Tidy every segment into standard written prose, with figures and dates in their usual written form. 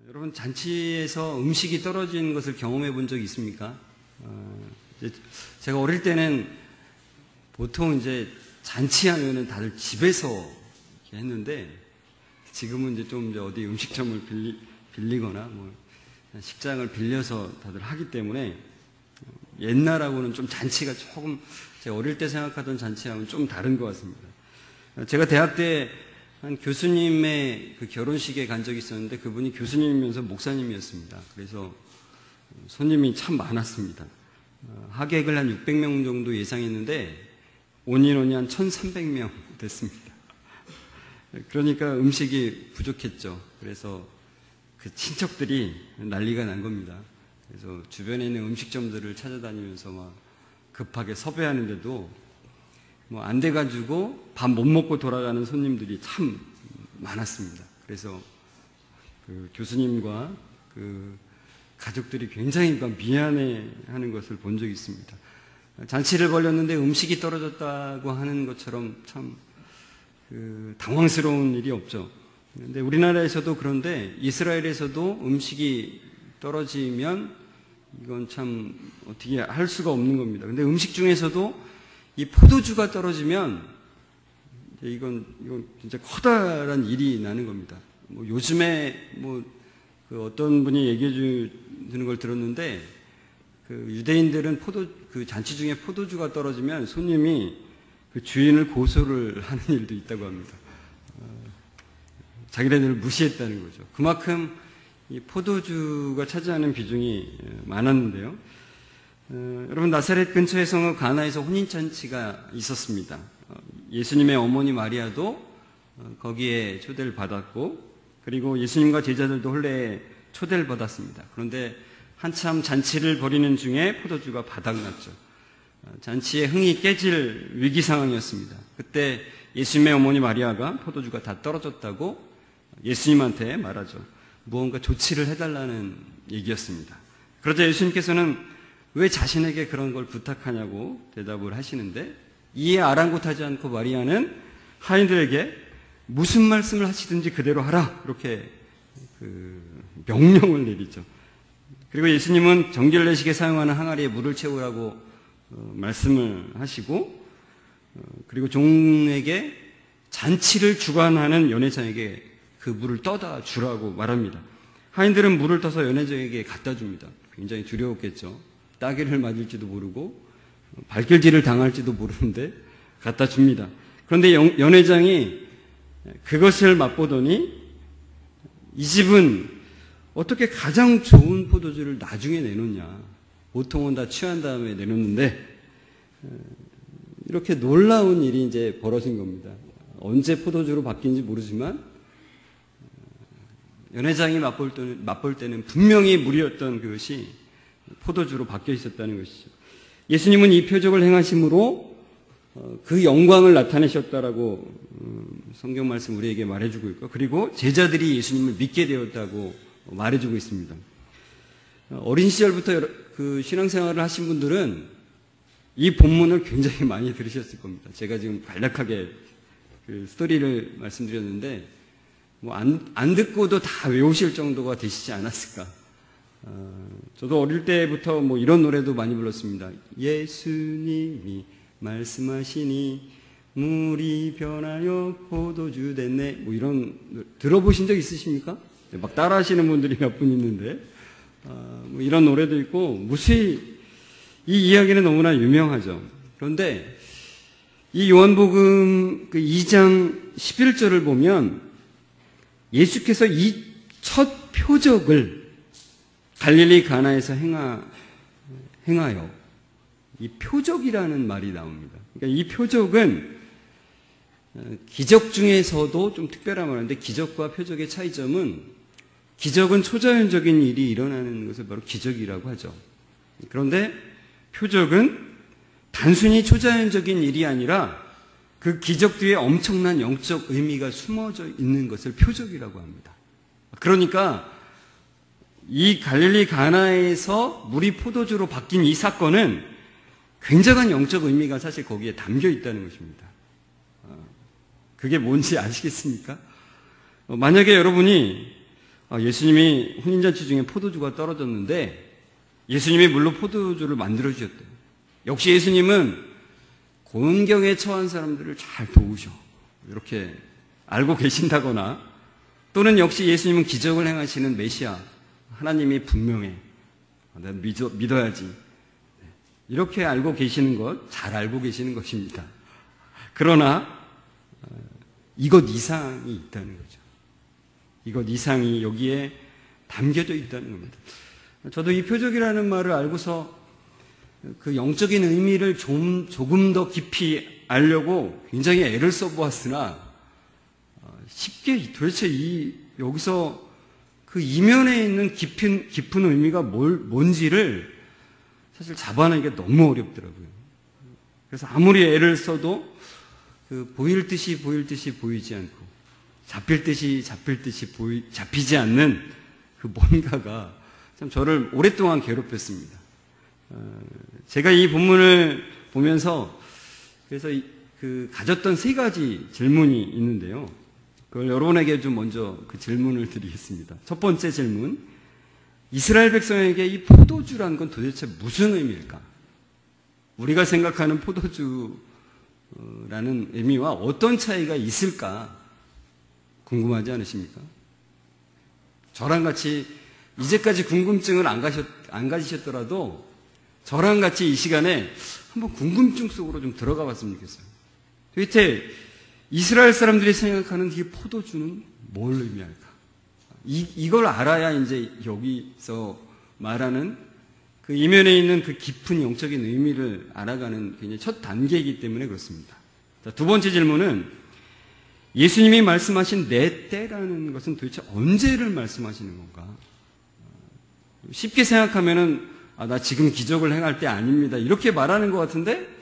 여러분 잔치에서 음식이 떨어진 것을 경험해 본 적이 있습니까? 제가 어릴 때는 보통 이제 잔치하면은 다들 집에서 이렇게 했는데 지금은 이제 좀 이제 어디 음식점을 빌리거나 뭐 식장을 빌려서 다들 하기 때문에 옛날하고는 좀 잔치가 조금 제가 어릴 때 생각하던 잔치하고는 좀 다른 것 같습니다. 제가 대학 때 한 교수님의 그 결혼식에 간 적이 있었는데 그분이 교수님이면서 목사님이었습니다. 그래서 손님이 참 많았습니다. 하객을 한 600명 정도 예상했는데 온 인원이 한 1,300명 됐습니다. 그러니까 음식이 부족했죠. 그래서 그 친척들이 난리가 난 겁니다. 그래서 주변에 있는 음식점들을 찾아다니면서 막 급하게 섭외하는데도 뭐 안 돼가지고 밥 못 먹고 돌아가는 손님들이 참 많았습니다. 그래서 그 교수님과 그 가족들이 굉장히 미안해하는 것을 본 적이 있습니다. 잔치를 벌였는데 음식이 떨어졌다고 하는 것처럼 참 당황스러운 일이 없죠. 근데 우리나라에서도 그런데 이스라엘에서도 음식이 떨어지면 이건 참 어떻게 할 수가 없는 겁니다. 근데 음식 중에서도 이 포도주가 떨어지면 이건 진짜 커다란 일이 나는 겁니다. 뭐 요즘에 그 어떤 분이 얘기해 주는 걸 들었는데 그 유대인들은 그 잔치 중에 포도주가 떨어지면 손님이 그 주인을 고소를 하는 일도 있다고 합니다. 자기네들을 무시했다는 거죠. 그만큼 이 포도주가 차지하는 비중이 많았는데요. 여러분 나사렛 근처의 성읍 가나에서 혼인잔치가 있었습니다. 예수님의 어머니 마리아도 거기에 초대를 받았고 그리고 예수님과 제자들도 혼례에 초대를 받았습니다. 그런데 한참 잔치를 벌이는 중에 포도주가 바닥났죠. 잔치의 흥이 깨질 위기 상황이었습니다. 그때 예수님의 어머니 마리아가 포도주가 다 떨어졌다고 예수님한테 말하죠. 무언가 조치를 해달라는 얘기였습니다. 그러자 예수님께서는 왜 자신에게 그런 걸 부탁하냐고 대답을 하시는데 이에 아랑곳하지 않고 마리아는 하인들에게 무슨 말씀을 하시든지 그대로 하라 이렇게 명령을 내리죠. 그리고 예수님은 정결례식에 사용하는 항아리에 물을 채우라고 말씀을 하시고 그리고 종에게 잔치를 주관하는 연회장에게 그 물을 떠다 주라고 말합니다. 하인들은 물을 떠서 연회장에게 갖다 줍니다. 굉장히 두려웠겠죠. 따귀를 맞을지도 모르고 발길질을 당할지도 모르는데 갖다 줍니다. 그런데 연회장이 그것을 맛보더니 이 집은 어떻게 가장 좋은 포도주를 나중에 내놓냐. 보통은 다 취한 다음에 내놓는데 이렇게 놀라운 일이 이제 벌어진 겁니다. 언제 포도주로 바뀐지 모르지만 연회장이 맛볼 때는 분명히 물이었던 그것이 포도주로 바뀌어 있었다는 것이죠. 예수님은 이 표적을 행하심으로 그 영광을 나타내셨다라고 성경 말씀 우리에게 말해주고 있고 그리고 제자들이 예수님을 믿게 되었다고 말해주고 있습니다. 어린 시절부터 그 신앙생활을 하신 분들은 이 본문을 굉장히 많이 들으셨을 겁니다. 제가 지금 간략하게 그 스토리를 말씀드렸는데 안 듣고도 다 외우실 정도가 되시지 않았을까. 저도 어릴 때부터 이런 노래도 많이 불렀습니다. 예수님이 말씀하시니 물이 변하여 포도주 됐네. 이런 들어보신 적 있으십니까? 막 따라하시는 분들이 몇 분 있는데 이런 노래도 있고 무수히 이 이야기는 너무나 유명하죠. 그런데 이 요한복음 그 2장 11절을 보면 예수께서 이 첫 표적을 갈릴리 가나에서 행하여 이 표적이라는 말이 나옵니다. 그러니까 이 표적은 기적 중에서도 좀 특별한 말인데 기적과 표적의 차이점은 기적은 초자연적인 일이 일어나는 것을 바로 기적이라고 하죠. 그런데 표적은 단순히 초자연적인 일이 아니라 그 기적 뒤에 엄청난 영적 의미가 숨어져 있는 것을 표적이라고 합니다. 그러니까 이 갈릴리 가나에서 물이 포도주로 바뀐 이 사건은 굉장한 영적 의미가 사실 거기에 담겨 있다는 것입니다. 그게 뭔지 아시겠습니까? 만약에 여러분이 예수님이 혼인잔치 중에 포도주가 떨어졌는데 예수님이 물로 포도주를 만들어주셨대요. 역시 예수님은 곤경에 처한 사람들을 잘 도우셔. 이렇게 알고 계신다거나 또는 역시 예수님은 기적을 행하시는 메시아, 하나님이 분명해. 내가 믿어야지. 이렇게 알고 계시는 것, 잘 알고 계시는 것입니다. 그러나 이것 이상이 있다는 거죠. 이것 이상이 여기에 담겨져 있다는 겁니다. 저도 이 표적이라는 말을 알고서 그 영적인 의미를 조금 더 깊이 알려고 굉장히 애를 써보았으나 쉽게 도대체 여기서 그 이면에 있는 깊은 의미가 뭔지를 사실 잡아내기가 너무 어렵더라고요. 그래서 아무리 애를 써도 보일 듯이 보이지 않고 잡힐 듯이 잡히지 않는 그 뭔가가 참 저를 오랫동안 괴롭혔습니다. 제가 이 본문을 보면서 그래서 가졌던 세 가지 질문이 있는데요. 그걸 여러분에게 좀 먼저 그 질문을 드리겠습니다. 첫 번째 질문, 이스라엘 백성에게 이 포도주란 건 도대체 무슨 의미일까? 우리가 생각하는 포도주라는 의미와 어떤 차이가 있을까? 궁금하지 않으십니까? 저랑 같이 이제까지 궁금증을 안 가지셨더라도 저랑 같이 이 시간에 한번 궁금증 속으로 좀 들어가 봤으면 좋겠어요. 도대체 이스라엘 사람들이 생각하는 이 포도주는 뭘 의미할까? 이걸 알아야 이제 여기서 말하는 그 이면에 있는 그 깊은 영적인 의미를 알아가는 굉장히 첫 단계이기 때문에 그렇습니다. 자, 두 번째 질문은 예수님이 말씀하신 내 때라는 것은 도대체 언제를 말씀하시는 건가? 쉽게 생각하면은 나 지금 기적을 행할 때 아닙니다. 이렇게 말하는 것 같은데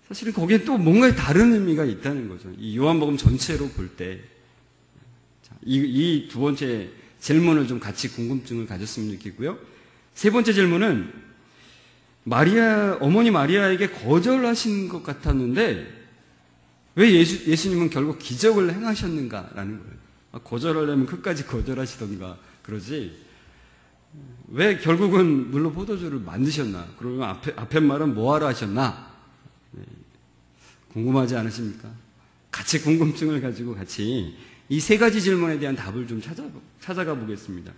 사실은 거기에 또 뭔가 다른 의미가 있다는 거죠. 이 요한복음 전체로 볼 때. 이 두 번째 질문을 좀 같이 궁금증을 가졌으면 좋겠고요. 세 번째 질문은 어머니 마리아에게 거절하신 것 같았는데 왜 예수님은 결국 기적을 행하셨는가라는 거예요. 거절하려면 끝까지 거절하시던가 그러지. 왜 결국은 물로 포도주를 만드셨나? 그러면 앞에 말은 뭐하러 하셨나? 궁금하지 않으십니까? 같이 궁금증을 가지고 같이 이 세 가지 질문에 대한 답을 좀 찾아가 보겠습니다.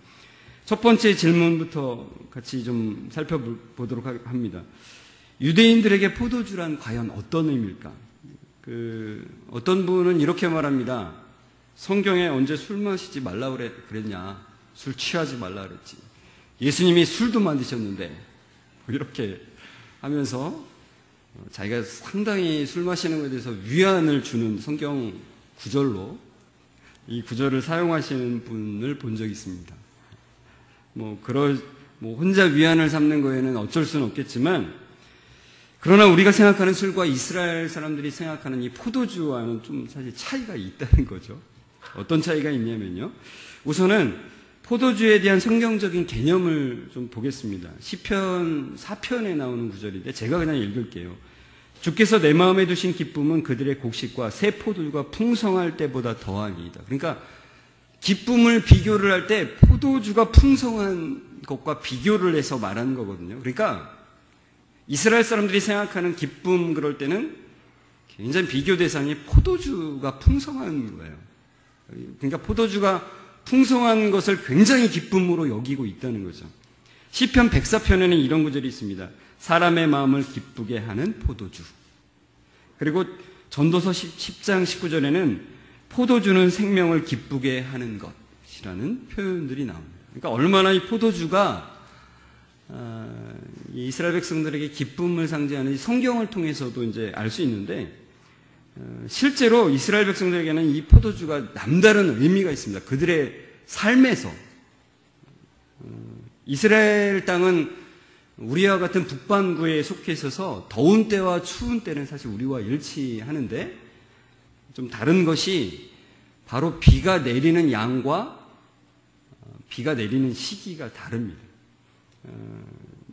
첫 번째 질문부터 같이 좀 살펴보도록 합니다. 유대인들에게 포도주란 과연 어떤 의미일까? 어떤 분은 이렇게 말합니다. 성경에 언제 술 마시지 말라 그랬냐? 술 취하지 말라 그랬지. 예수님이 술도 만드셨는데 이렇게 하면서 자기가 상당히 술 마시는 것에 대해서 위안을 주는 성경 구절로 이 구절을 사용하시는 분을 본 적이 있습니다. 혼자 위안을 삼는 거에는 어쩔 수는 없겠지만 그러나 우리가 생각하는 술과 이스라엘 사람들이 생각하는 이 포도주와는 좀 사실 차이가 있다는 거죠. 어떤 차이가 있냐면요. 우선은 포도주에 대한 성경적인 개념을 좀 보겠습니다. 시편 4편에 나오는 구절인데 제가 그냥 읽을게요. 주께서 내 마음에 두신 기쁨은 그들의 곡식과 새 포도주가 풍성할 때보다 더하니이다. 그러니까 기쁨을 비교를 할 때 포도주가 풍성한 것과 비교를 해서 말하는 거거든요. 그러니까 이스라엘 사람들이 생각하는 기쁨 그럴 때는 굉장히 비교 대상이 포도주가 풍성한 거예요. 그러니까 포도주가 풍성한 것을 굉장히 기쁨으로 여기고 있다는 거죠. 시편 104편에는 이런 구절이 있습니다. 사람의 마음을 기쁘게 하는 포도주. 그리고 전도서 10장 19절에는 포도주는 생명을 기쁘게 하는 것이라는 표현들이 나옵니다. 그러니까 얼마나 이 포도주가 이스라엘 백성들에게 기쁨을 상징하는 성경을 통해서도 이제 알 수 있는데 실제로 이스라엘 백성들에게는 이 포도주가 남다른 의미가 있습니다. 그들의 삶에서 이스라엘 땅은 우리와 같은 북반구에 속해 있어서 더운 때와 추운 때는 사실 우리와 일치하는데 좀 다른 것이 바로 비가 내리는 양과 비가 내리는 시기가 다릅니다.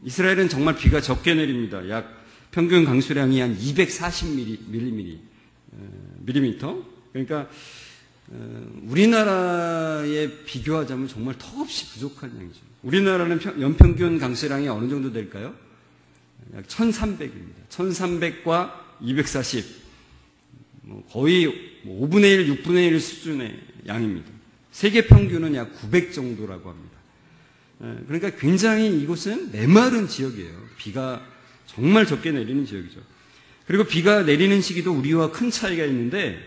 이스라엘은 정말 비가 적게 내립니다. 약 평균 강수량이 한 240mm. 그러니까 우리나라에 비교하자면 정말 턱없이 부족한 양이죠. 우리나라는 연평균 강수량이 어느 정도 될까요? 약 1300입니다. 1300과 240, 거의 5분의 1, 6분의 1 수준의 양입니다. 세계 평균은 약 900 정도라고 합니다. 그러니까 굉장히 이곳은 메마른 지역이에요. 비가 정말 적게 내리는 지역이죠. 그리고 비가 내리는 시기도 우리와 큰 차이가 있는데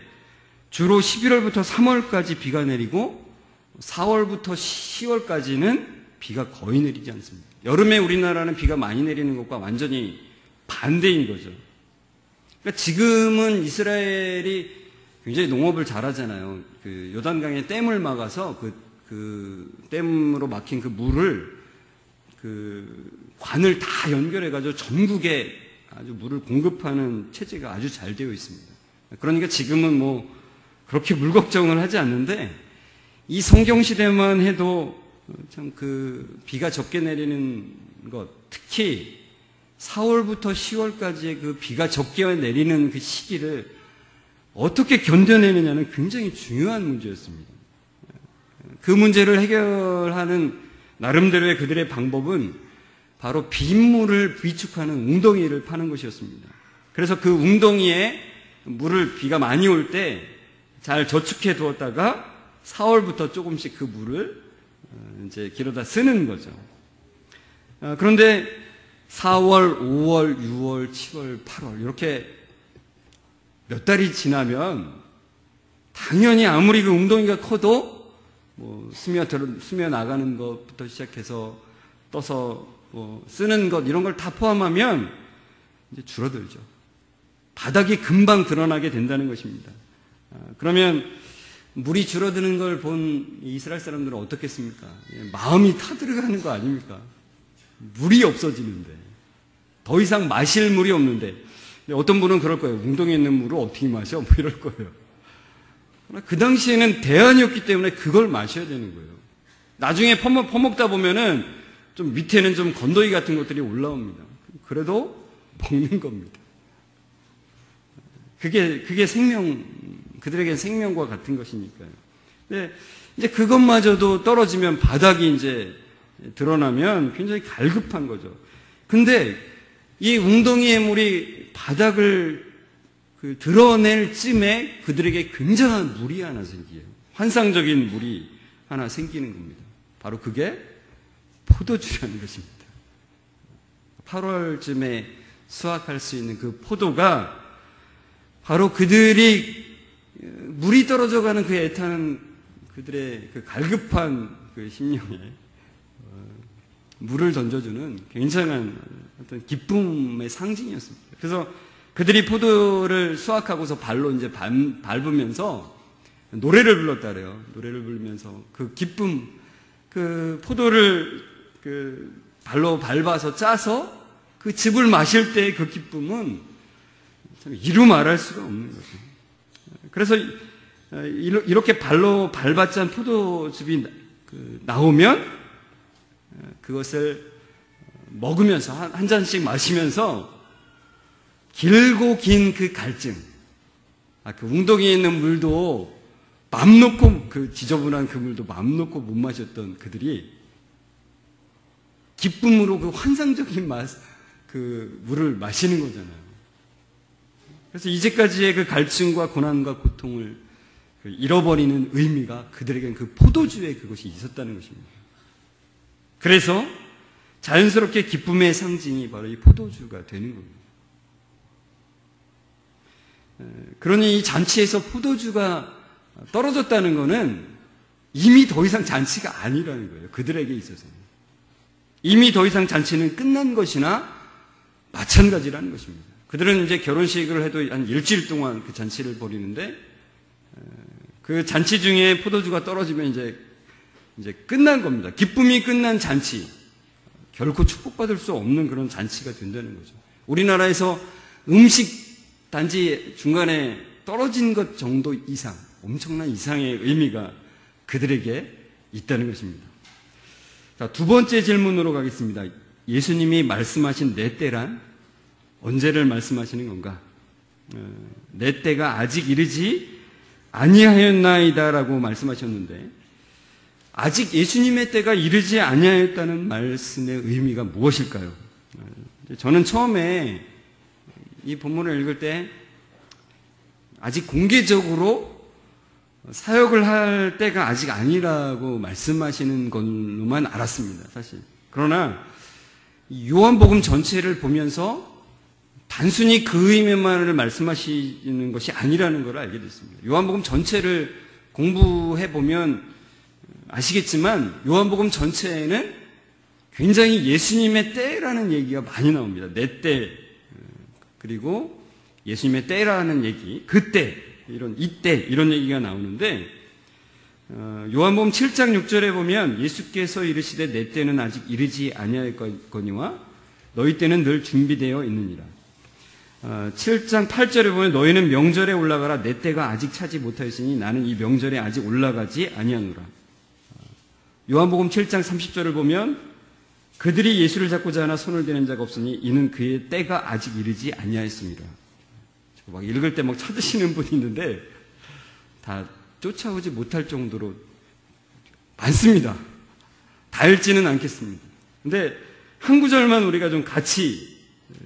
주로 11월부터 3월까지 비가 내리고 4월부터 10월까지는 비가 거의 내리지 않습니다. 여름에 우리나라는 비가 많이 내리는 것과 완전히 반대인 거죠. 그러니까 지금은 이스라엘이 굉장히 농업을 잘하잖아요. 그 요단강에 댐을 막아서 그 댐으로 막힌 그 물을 그 관을 다 연결해가지고 전국에 아주 물을 공급하는 체제가 아주 잘 되어 있습니다. 그러니까 지금은 뭐 그렇게 물 걱정을 하지 않는데 이 성경 시대만 해도 참 그 비가 적게 내리는 것, 특히 4월부터 10월까지의 그 비가 적게 내리는 그 시기를 어떻게 견뎌내느냐는 굉장히 중요한 문제였습니다. 그 문제를 해결하는 나름대로의 그들의 방법은 바로 빗물을 비축하는 웅덩이를 파는 것이었습니다. 그래서 그 웅덩이에 물을 비가 많이 올 때 잘 저축해 두었다가 4월부터 조금씩 그 물을 이제 길어다 쓰는 거죠. 그런데 4월, 5월, 6월, 7월, 8월 이렇게 몇 달이 지나면 당연히 아무리 그 웅덩이가 커도 뭐 스며 나가는 것부터 시작해서 떠서 뭐 쓰는 것 이런 걸 다 포함하면 이제 줄어들죠. 바닥이 금방 드러나게 된다는 것입니다. 그러면 물이 줄어드는 걸 본 이스라엘 사람들은 어떻겠습니까? 마음이 타들어가는 거 아닙니까? 물이 없어지는데 더 이상 마실 물이 없는데 어떤 분은 그럴 거예요. 웅덩이에 있는 물을 어떻게 마셔? 뭐 이럴 거예요. 그 당시에는 대안이었기 때문에 그걸 마셔야 되는 거예요. 나중에 퍼먹다 보면은 좀 밑에는 좀 건더기 같은 것들이 올라옵니다. 그래도 먹는 겁니다. 그게 그들에게 생명과 같은 것이니까요. 근데 이제 그것마저도 떨어지면 바닥이 이제 드러나면 굉장히 갈급한 거죠. 근데 이 웅덩이의 물이 바닥을 드러낼 쯤에 그들에게 굉장한 물이 하나 생겨요. 환상적인 물이 하나 생기는 겁니다. 바로 그게 포도주라는 것입니다. 8월쯤에 수확할 수 있는 그 포도가 바로 그들이 물이 떨어져가는 그 애타는 그들의 그 갈급한 그 심령에 물을 던져주는 굉장한 어떤 기쁨의 상징이었습니다. 그래서 그들이 포도를 수확하고서 발로 이제 밟으면서 노래를 불렀다 그래요. 노래를 부르면서 그 기쁨, 그 포도를 그 발로 밟아서 짜서 그 즙을 마실 때의 그 기쁨은 참 이루 말할 수가 없는 거죠. 그래서 이렇게 발로 밟아짠 포도즙이 나오면 그것을 먹으면서 한 잔씩 마시면서 길고 긴 그 갈증, 그 웅덩이에 있는 물도 맘 놓고 그 지저분한 그 물도 맘 놓고 못 마셨던 그들이 기쁨으로 그 환상적인 그 물을 마시는 거잖아요. 그래서 이제까지의 그 갈증과 고난과 고통을 잃어버리는 의미가 그들에게는 그 포도주에 그것이 있었다는 것입니다. 그래서 자연스럽게 기쁨의 상징이 바로 이 포도주가 되는 겁니다. 그러니 이 잔치에서 포도주가 떨어졌다는 것은 이미 더 이상 잔치가 아니라는 거예요. 그들에게 있어서는. 이미 더 이상 잔치는 끝난 것이나 마찬가지라는 것입니다. 그들은 이제 결혼식을 해도 한 일주일 동안 그 잔치를 벌이는데 그 잔치 중에 포도주가 떨어지면 이제 끝난 겁니다. 기쁨이 끝난 잔치. 결코 축복받을 수 없는 그런 잔치가 된다는 거죠. 우리나라에서 음식 단지 중간에 떨어진 것 정도 이상, 엄청난 이상의 의미가 그들에게 있다는 것입니다. 자, 두 번째 질문으로 가겠습니다. 예수님이 말씀하신 내 때란 언제를 말씀하시는 건가? 내 때가 아직 이르지 아니하였나이다라고 말씀하셨는데 아직 예수님의 때가 이르지 아니하였다는 말씀의 의미가 무엇일까요? 저는 처음에 이 본문을 읽을 때 아직 공개적으로 사역을 할 때가 아직 아니라고 말씀하시는 걸로만 알았습니다, 사실. 그러나 요한복음 전체를 보면서 단순히 그 의미만을 말씀하시는 것이 아니라는 걸 알게 됐습니다. 요한복음 전체를 공부해 보면 아시겠지만 요한복음 전체에는 굉장히 예수님의 때라는 얘기가 많이 나옵니다. 내 때, 그리고 예수님의 때라는 얘기, 그때, 이때 이런 얘기가 나오는데 요한복음 7장 6절에 보면 예수께서 이르시되 내 때는 아직 이르지 아니하였거니와 너희 때는 늘 준비되어 있느니라. 7장 8절에 보면 너희는 명절에 올라가라 내 때가 아직 차지 못하였으니 나는 이 명절에 아직 올라가지 아니하노라. 요한복음 7장 30절을 보면 그들이 예수를 잡고자 하나 손을 대는 자가 없으니 이는 그의 때가 아직 이르지 아니하였습니다. 막 읽을 때 막 찾으시는 분이 있는데 다 쫓아오지 못할 정도로 많습니다. 다 읽지는 않겠습니다. 근데 한 구절만 우리가 좀 같이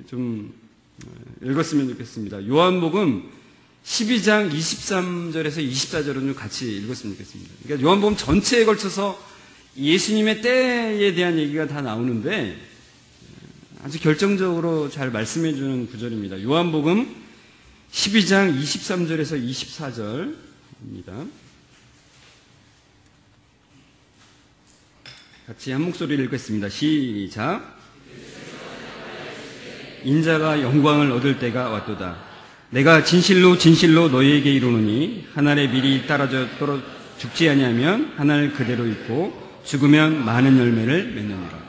좀 읽었으면 좋겠습니다. 요한복음 12장 23절에서 24절은 좀 같이 읽었으면 좋겠습니다. 그러니까 요한복음 전체에 걸쳐서 예수님의 때에 대한 얘기가 다 나오는데 아주 결정적으로 잘 말씀해 주는 구절입니다. 요한복음 12장 23절에서 24절입니다. 같이 한 목소리를 읽겠습니다. 시작. 인자가 영광을 얻을 때가 왔도다. 내가 진실로 진실로 너희에게 이르노니 한 알의 밀이 떨어져 죽지 아니하면 한 알 그대로 있고 죽으면 많은 열매를 맺느니라.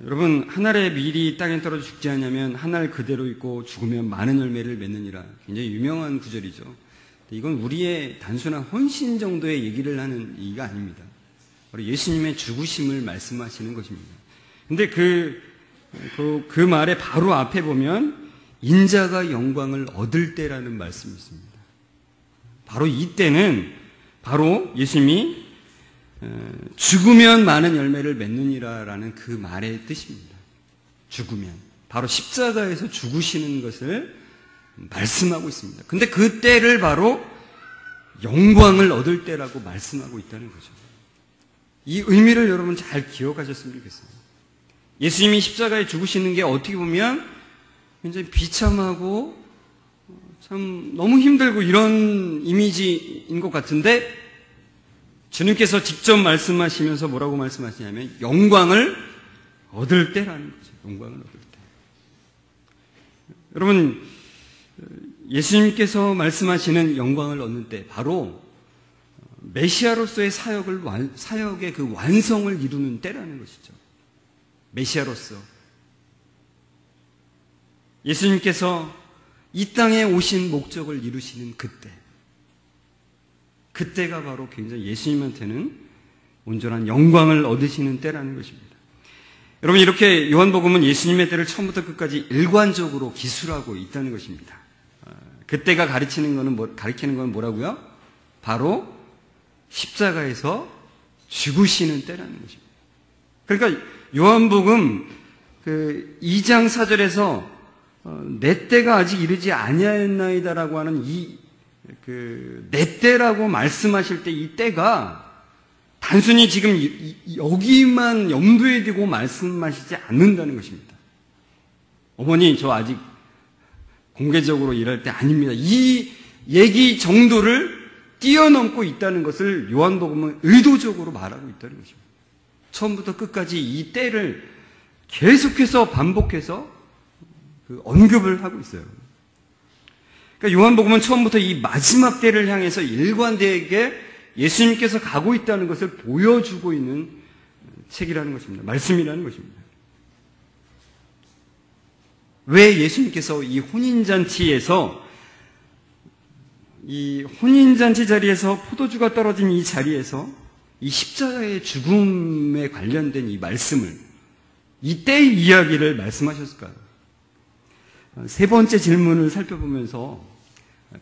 여러분, 한 알의 밀이 땅에 떨어져 죽지 않으면 한 알 그대로 있고 죽으면 많은 열매를 맺느니라. 굉장히 유명한 구절이죠. 이건 우리의 단순한 헌신 정도의 얘기를 하는 얘기가 아닙니다. 바로 예수님의 죽으심을 말씀하시는 것입니다. 근데 그 말의 바로 앞에 보면 인자가 영광을 얻을 때라는 말씀이 있습니다. 바로 이때는 바로 예수님이 죽으면 많은 열매를 맺느니라라는 그 말의 뜻입니다. 죽으면 바로 십자가에서 죽으시는 것을 말씀하고 있습니다. 근데 그 때를 바로 영광을 얻을 때라고 말씀하고 있다는 거죠. 이 의미를 여러분 잘 기억하셨으면 좋겠어요. 예수님이 십자가에 죽으시는 게 어떻게 보면 굉장히 비참하고 참 너무 힘들고 이런 이미지인 것 같은데 주님께서 직접 말씀하시면서 뭐라고 말씀하시냐면 영광을 얻을 때라는 거죠. 영광을 얻을 때. 여러분, 예수님께서 말씀하시는 영광을 얻는 때 바로 메시아로서의 사역의 그 완성을 이루는 때라는 것이죠. 메시아로서. 예수님께서 이 땅에 오신 목적을 이루시는 그때. 그때가 바로 굉장히 예수님한테는 온전한 영광을 얻으시는 때라는 것입니다. 여러분, 이렇게 요한복음은 예수님의 때를 처음부터 끝까지 일관적으로 기술하고 있다는 것입니다. 그때가 가리키는 건 뭐라고요? 바로 십자가에서 죽으시는 때라는 것입니다. 그러니까 요한복음 2장 4절에서 내 때가 아직 이르지 아니하였나이다라고 하는 내 때라고 말씀하실 때 이 때가 단순히 지금 여기만 염두에 두고 말씀하시지 않는다는 것입니다. 어머니, 저 아직 공개적으로 일할 때 아닙니다. 이 얘기 정도를 뛰어넘고 있다는 것을 요한복음은 의도적으로 말하고 있다는 것입니다. 처음부터 끝까지 이 때를 계속해서 반복해서 언급을 하고 있어요. 그러니까 요한복음은 처음부터 이 마지막 때를 향해서 일관되게 예수님께서 가고 있다는 것을 보여주고 있는 책이라는 것입니다. 말씀이라는 것입니다. 왜 예수님께서 이 혼인잔치에서 이 혼인잔치 자리에서 포도주가 떨어진 이 자리에서 이 십자가의 죽음에 관련된 이 말씀을 이 때의 이야기를 말씀하셨을까요? 세 번째 질문을 살펴보면서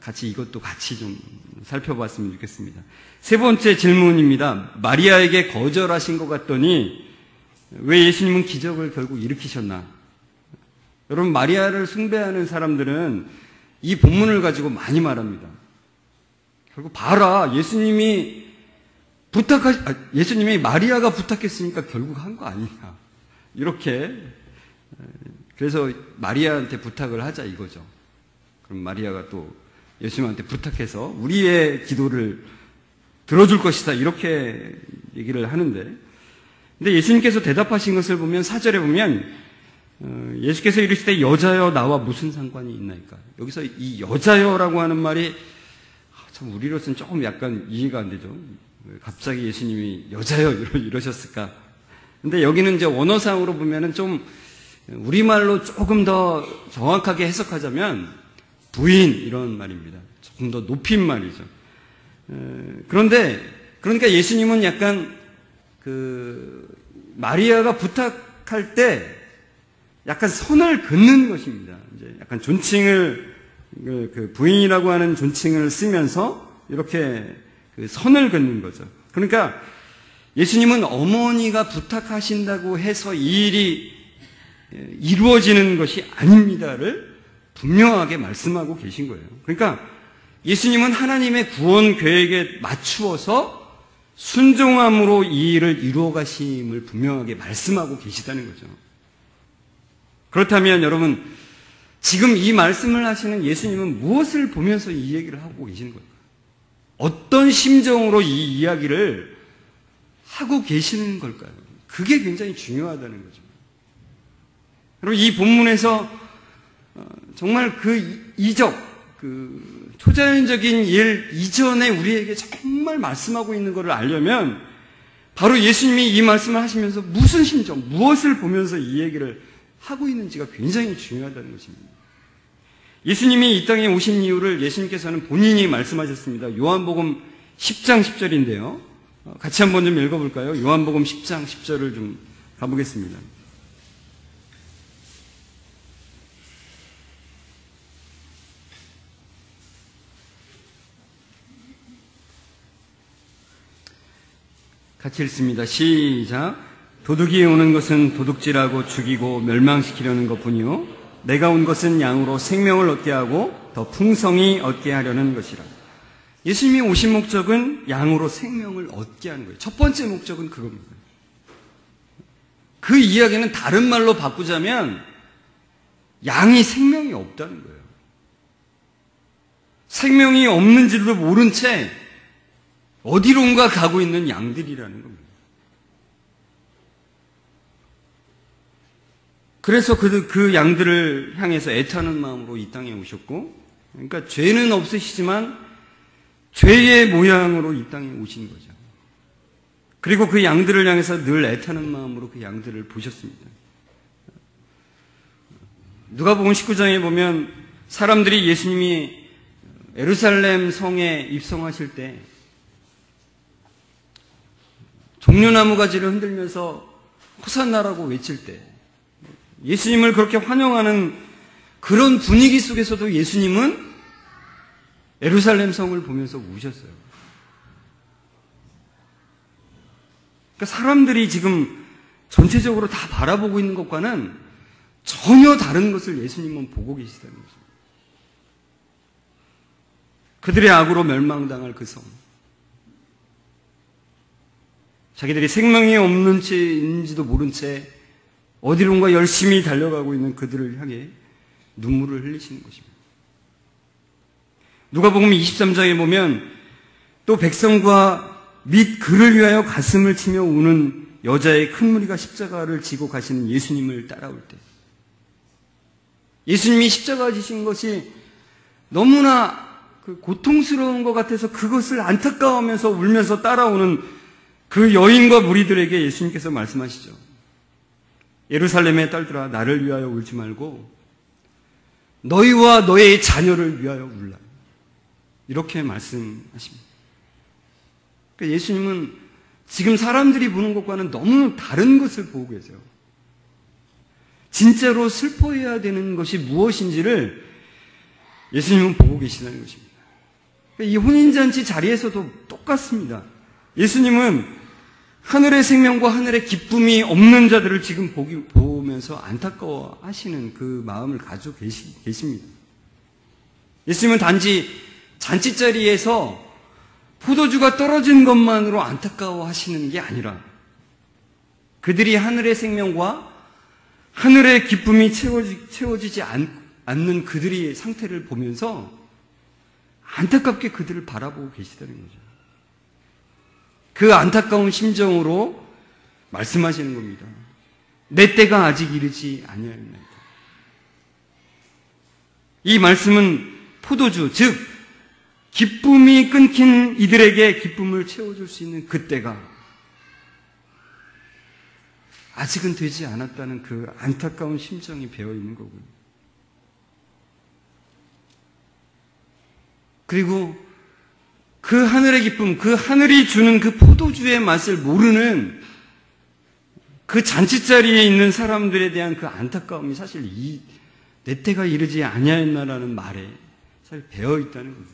같이 이것도 같이 좀 살펴봤으면 좋겠습니다. 세 번째 질문입니다. 마리아에게 거절하신 것 같더니 왜 예수님은 기적을 결국 일으키셨나? 여러분, 마리아를 숭배하는 사람들은 이 본문을 가지고 많이 말합니다. 결국 봐라, 예수님이 마리아가 부탁했으니까 결국 한 거 아니냐. 이렇게. 그래서 마리아한테 부탁을 하자 이거죠. 그럼 마리아가 또 예수님한테 부탁해서 우리의 기도를 들어줄 것이다. 이렇게 얘기를 하는데, 근데 예수님께서 대답하신 것을 보면 4절에 보면 예수께서 이르시되 여자여 나와 무슨 상관이 있나이까. 여기서 이 여자여라고 하는 말이 참 우리로서는 조금 약간 이해가 안 되죠. 갑자기 예수님이 여자여 이러셨을까. 근데 여기는 이제 원어상으로 보면은 좀 우리말로 조금 더 정확하게 해석하자면 부인 이런 말입니다. 조금 더 높인 말이죠. 그러니까 예수님은 약간 마리아가 부탁할 때 약간 선을 긋는 것입니다. 이제 약간 존칭을, 부인이라고 하는 존칭을 쓰면서 이렇게 선을 긋는 거죠. 그러니까 예수님은 어머니가 부탁하신다고 해서 이 일이 이루어지는 것이 아닙니다를 분명하게 말씀하고 계신 거예요. 그러니까 예수님은 하나님의 구원 계획에 맞추어서 순종함으로 이 일을 이루어 가심을 분명하게 말씀하고 계시다는 거죠. 그렇다면 여러분, 지금 이 말씀을 하시는 예수님은 무엇을 보면서 이 얘기를 하고 계시는 거예요? 어떤 심정으로 이 이야기를 하고 계시는 걸까요? 그게 굉장히 중요하다는 거죠. 여러분, 이 본문에서 정말 초자연적인 일 이전에 우리에게 정말 말씀하고 있는 것을 알려면 바로 예수님이 이 말씀을 하시면서 무슨 심정, 무엇을 보면서 이 얘기를 하고 있는지가 굉장히 중요하다는 것입니다. 예수님이 이 땅에 오신 이유를 예수님께서는 본인이 말씀하셨습니다. 요한복음 10장 10절인데요. 같이 한번 좀 읽어볼까요? 요한복음 10장 10절을 좀 가보겠습니다. 같이 읽습니다. 시작. 도둑이 오는 것은 도둑질하고 죽이고 멸망시키려는 것뿐이요 내가 온 것은 양으로 생명을 얻게 하고 더 풍성히 얻게 하려는 것이라. 예수님이 오신 목적은 양으로 생명을 얻게 하는 거예요. 첫 번째 목적은 그겁니다. 그 이야기는 다른 말로 바꾸자면 양이 생명이 없다는 거예요. 생명이 없는지도 모른 채 어디론가 가고 있는 양들이라는 겁니다. 그래서 그 양들을 향해서 애타는 마음으로 이 땅에 오셨고, 그러니까 죄는 없으시지만 죄의 모양으로 이 땅에 오신 거죠. 그리고 그 양들을 향해서 늘 애타는 마음으로 그 양들을 보셨습니다. 누가복음 19장에 보면 사람들이 예수님이 예루살렘 성에 입성하실 때 종려나무 가지를 흔들면서 호산나라고 외칠 때 예수님을 그렇게 환영하는 그런 분위기 속에서도 예수님은 예루살렘 성을 보면서 우셨어요. 그러니까 사람들이 지금 전체적으로 다 바라보고 있는 것과는 전혀 다른 것을 예수님은 보고 계시다는 거죠. 그들의 악으로 멸망당할 그 성. 자기들이 생명이 없는 채인지도 모른 채 어디론가 열심히 달려가고 있는 그들을 향해 눈물을 흘리시는 것입니다. 누가복음 23장에 보면 또 백성과 및 그를 위하여 가슴을 치며 우는 여자의 큰 무리가 십자가를 지고 가시는 예수님을 따라올 때 예수님이 십자가 지신 것이 너무나 고통스러운 것 같아서 그것을 안타까워하면서 울면서 따라오는 그 여인과 무리들에게 예수님께서 말씀하시죠. 예루살렘의 딸들아 나를 위하여 울지 말고 너희와 너의 자녀를 위하여 울라. 이렇게 말씀하십니다. 그러니까 예수님은 지금 사람들이 보는 것과는 너무 다른 것을 보고 계세요. 진짜로 슬퍼해야 되는 것이 무엇인지를 예수님은 보고 계시다는 것입니다. 이 혼인잔치 자리에서도 똑같습니다. 예수님은 하늘의 생명과 하늘의 기쁨이 없는 자들을 지금 보면서 안타까워 하시는 그 마음을 가지고 계십니다. 예수님은 단지 잔치자리에서 포도주가 떨어진 것만으로 안타까워 하시는 게 아니라 그들이 하늘의 생명과 하늘의 기쁨이 채워지지 않는 그들의 상태를 보면서 안타깝게 그들을 바라보고 계시다는 거죠. 그 안타까운 심정으로 말씀하시는 겁니다. 내 때가 아직 이르지 아니하였나이다. 이 말씀은 포도주, 즉 기쁨이 끊긴 이들에게 기쁨을 채워줄 수 있는 그때가 아직은 되지 않았다는 그 안타까운 심정이 배어있는 거고요. 그리고 그 하늘의 기쁨, 그 하늘이 주는 그 포도주의 맛을 모르는 그 잔치자리에 있는 사람들에 대한 그 안타까움이 사실 내 때가 이르지 아니하였나라는 말에 사실 배어있다는 거죠.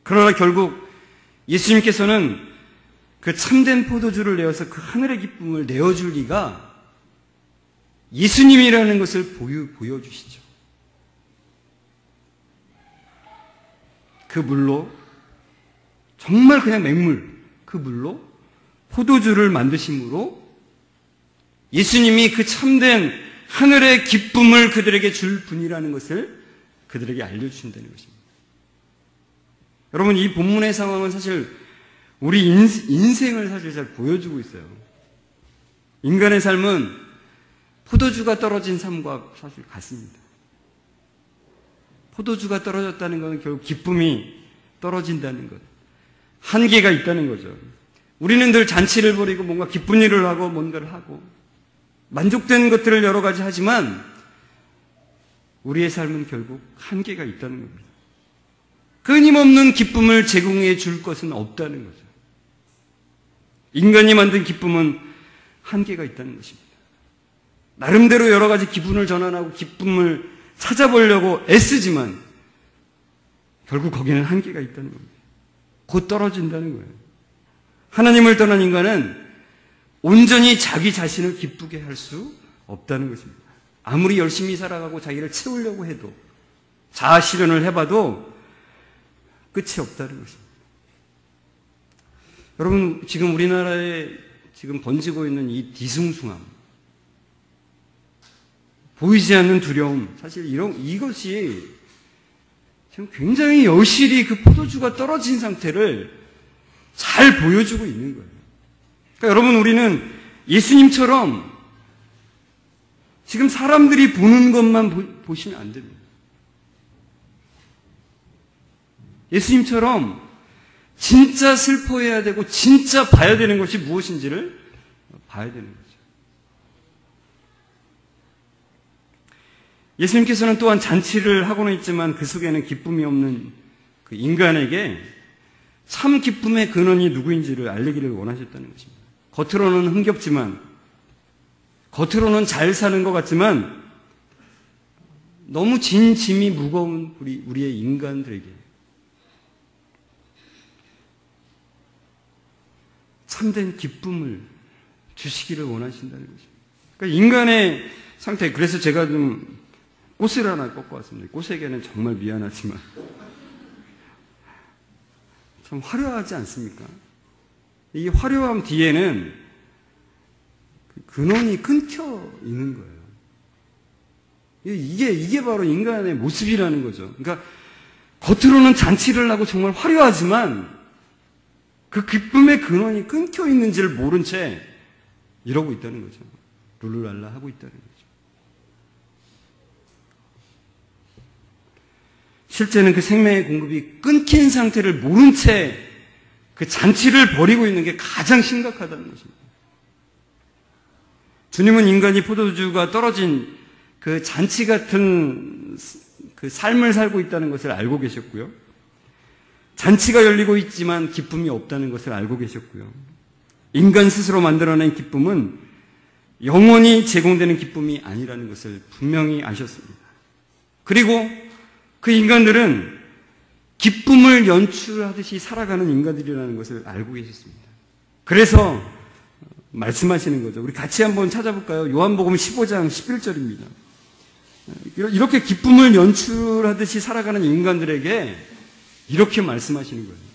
그러나 결국 예수님께서는 그 참된 포도주를 내어서 그 하늘의 기쁨을 내어줄 리가 예수님이라는 것을 보여주시죠. 그 물로, 정말 그냥 맹물, 그 물로 포도주를 만드심으로 예수님이 그 참된 하늘의 기쁨을 그들에게 줄 분이라는 것을 그들에게 알려주신다는 것입니다. 여러분, 이 본문의 상황은 사실 우리 인생을 사실 잘 보여주고 있어요. 인간의 삶은 포도주가 떨어진 삶과 사실 같습니다. 포도주가 떨어졌다는 것은 결국 기쁨이 떨어진다는 것. 한계가 있다는 거죠. 우리는 늘 잔치를 벌이고 뭔가 기쁜 일을 하고 뭔가를 하고 만족된 것들을 여러 가지 하지만 우리의 삶은 결국 한계가 있다는 겁니다. 끊임없는 기쁨을 제공해 줄 것은 없다는 거죠. 인간이 만든 기쁨은 한계가 있다는 것입니다. 나름대로 여러 가지 기분을 전환하고 기쁨을 찾아보려고 애쓰지만 결국 거기는 한계가 있다는 겁니다. 곧 떨어진다는 거예요. 하나님을 떠난 인간은 온전히 자기 자신을 기쁘게 할 수 없다는 것입니다. 아무리 열심히 살아가고 자기를 채우려고 해도 자아 실현을 해봐도 끝이 없다는 것입니다. 여러분, 지금 우리나라에 지금 번지고 있는 이 뒤숭숭함, 보이지 않는 두려움, 사실 이것이 지금 굉장히 여실히 그 포도주가 떨어진 상태를 잘 보여주고 있는 거예요. 그러니까 여러분, 우리는 예수님처럼 지금 사람들이 보는 것만 보시면 안 됩니다. 예수님처럼 진짜 슬퍼해야 되고 진짜 봐야 되는 것이 무엇인지를 봐야 되는 거죠. 예수님께서는 또한 잔치를 하고는 있지만 그 속에는 기쁨이 없는 그 인간에게 참 기쁨의 근원이 누구인지를 알리기를 원하셨다는 것입니다. 겉으로는 흥겹지만, 겉으로는 잘 사는 것 같지만 너무 짐이 무거운 우리의 인간들에게 참된 기쁨을 주시기를 원하신다는 거죠. 그러니까 인간의 상태, 그래서 제가 좀 꽃을 하나 꺾어 왔습니다. 꽃에게는 정말 미안하지만 참 화려하지 않습니까? 이 화려함 뒤에는 근원이 끊겨 있는 거예요. 이게 바로 인간의 모습이라는 거죠. 그러니까 겉으로는 잔치를 하고 정말 화려하지만 그 기쁨의 근원이 끊겨 있는지를 모른 채 이러고 있다는 거죠. 룰루랄라 하고 있다는 거죠. 실제는 그 생명의 공급이 끊긴 상태를 모른 채 그 잔치를 벌이고 있는 게 가장 심각하다는 것입니다. 주님은 인간이 포도주가 떨어진 그 잔치 같은 그 삶을 살고 있다는 것을 알고 계셨고요. 잔치가 열리고 있지만 기쁨이 없다는 것을 알고 계셨고요. 인간 스스로 만들어낸 기쁨은 영원히 제공되는 기쁨이 아니라는 것을 분명히 아셨습니다. 그리고 그 인간들은 기쁨을 연출하듯이 살아가는 인간들이라는 것을 알고 계셨습니다. 그래서 말씀하시는 거죠. 우리 같이 한번 찾아볼까요? 요한복음 15장 11절입니다. 이렇게 기쁨을 연출하듯이 살아가는 인간들에게 이렇게 말씀하시는 거예요.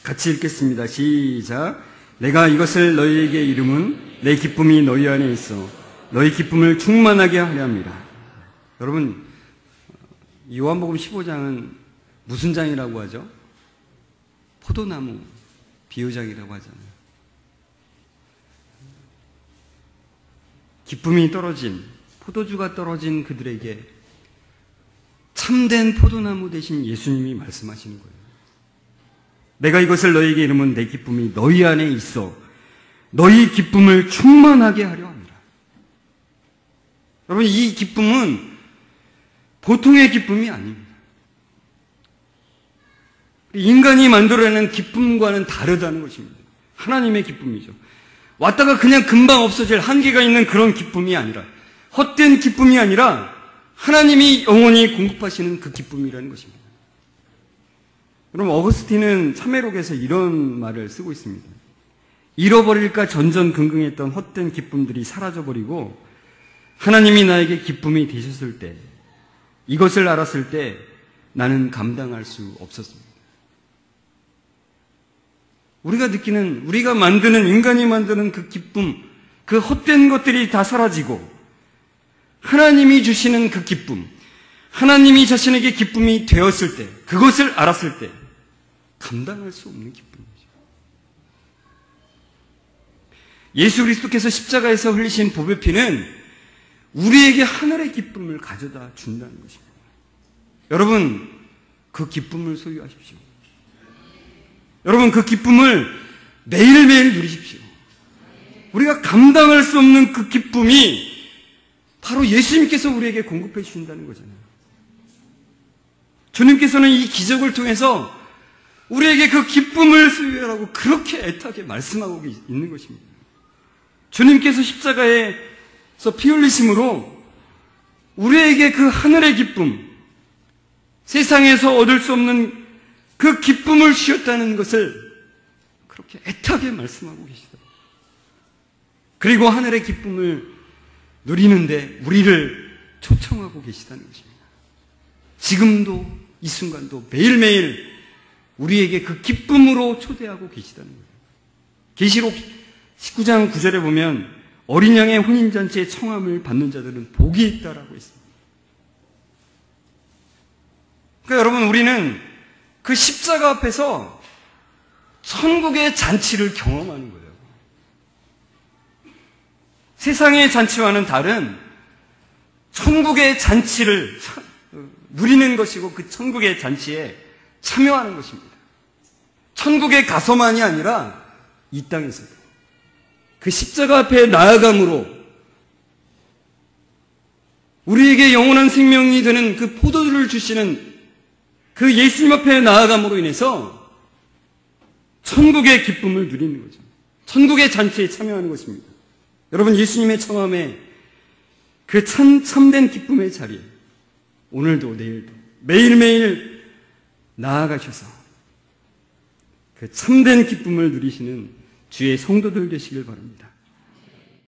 같이 읽겠습니다. 시작. 내가 이것을 너희에게 이름은 내 기쁨이 너희 안에 있어 너희 기쁨을 충만하게 하려 합니다. 여러분, 요한복음 15장은 무슨 장이라고 하죠? 포도나무 비유장이라고 하잖아요. 기쁨이 떨어진, 포도주가 떨어진 그들에게 참된 포도나무 대신 예수님이 말씀하시는 거예요. 내가 이것을 너희에게 이름은 내 기쁨이 너희 안에 있어 너희 기쁨을 충만하게 하려 합니다. 여러분, 이 기쁨은 보통의 기쁨이 아닙니다. 인간이 만들어내는 기쁨과는 다르다는 것입니다. 하나님의 기쁨이죠. 왔다가 그냥 금방 없어질 한계가 있는 그런 기쁨이 아니라, 헛된 기쁨이 아니라 하나님이 영원히 공급하시는 그 기쁨이라는 것입니다. 여러분, 어거스틴은 참회록에서 이런 말을 쓰고 있습니다. 잃어버릴까 전전긍긍했던 헛된 기쁨들이 사라져버리고 하나님이 나에게 기쁨이 되셨을 때, 이것을 알았을 때 나는 감당할 수 없었습니다. 우리가 느끼는, 우리가 만드는, 인간이 만드는 그 기쁨, 그 헛된 것들이 다 사라지고 하나님이 주시는 그 기쁨, 하나님이 자신에게 기쁨이 되었을 때, 그것을 알았을 때 감당할 수 없는 기쁨이죠. 예수 그리스도께서 십자가에서 흘리신 보배 피는 우리에게 하늘의 기쁨을 가져다 준다는 것입니다. 여러분, 그 기쁨을 소유하십시오. 여러분, 그 기쁨을 매일매일 누리십시오. 우리가 감당할 수 없는 그 기쁨이 바로 예수님께서 우리에게 공급해 주신다는 거잖아요. 주님께서는 이 기적을 통해서 우리에게 그 기쁨을 소유하라고 그렇게 애타게 말씀하고 있는 것입니다. 주님께서 십자가에서 피 흘리심으로 우리에게 그 하늘의 기쁨, 세상에서 얻을 수 없는 그 기쁨을 주셨다는 것을 그렇게 애타게 말씀하고 계시다. 그리고 하늘의 기쁨을 누리는데 우리를 초청하고 계시다는 것입니다. 지금도 이 순간도 매일매일 우리에게 그 기쁨으로 초대하고 계시다는 거예요. 계시록 19장 9절에 보면 어린 양의 혼인잔치에 청함을 받는 자들은 복이 있다라고 있습니다. 그러니까 여러분, 우리는 그 십자가 앞에서 천국의 잔치를 경험하는 거예요. 세상의 잔치와는 다른 천국의 잔치를 누리는 것이고 그 천국의 잔치에 참여하는 것입니다. 천국에 가서만이 아니라 이 땅에서도 그 십자가 앞에 나아감으로 우리에게 영원한 생명이 되는 그 포도주를 주시는 그 예수님 앞에 나아감으로 인해서 천국의 기쁨을 누리는 거죠. 천국의 잔치에 참여하는 것입니다. 여러분, 예수님의 청함에 그 참된 기쁨의 자리에 오늘도 내일도 매일매일 나아가셔서 그 참된 기쁨을 누리시는 주의 성도들 되시길 바랍니다.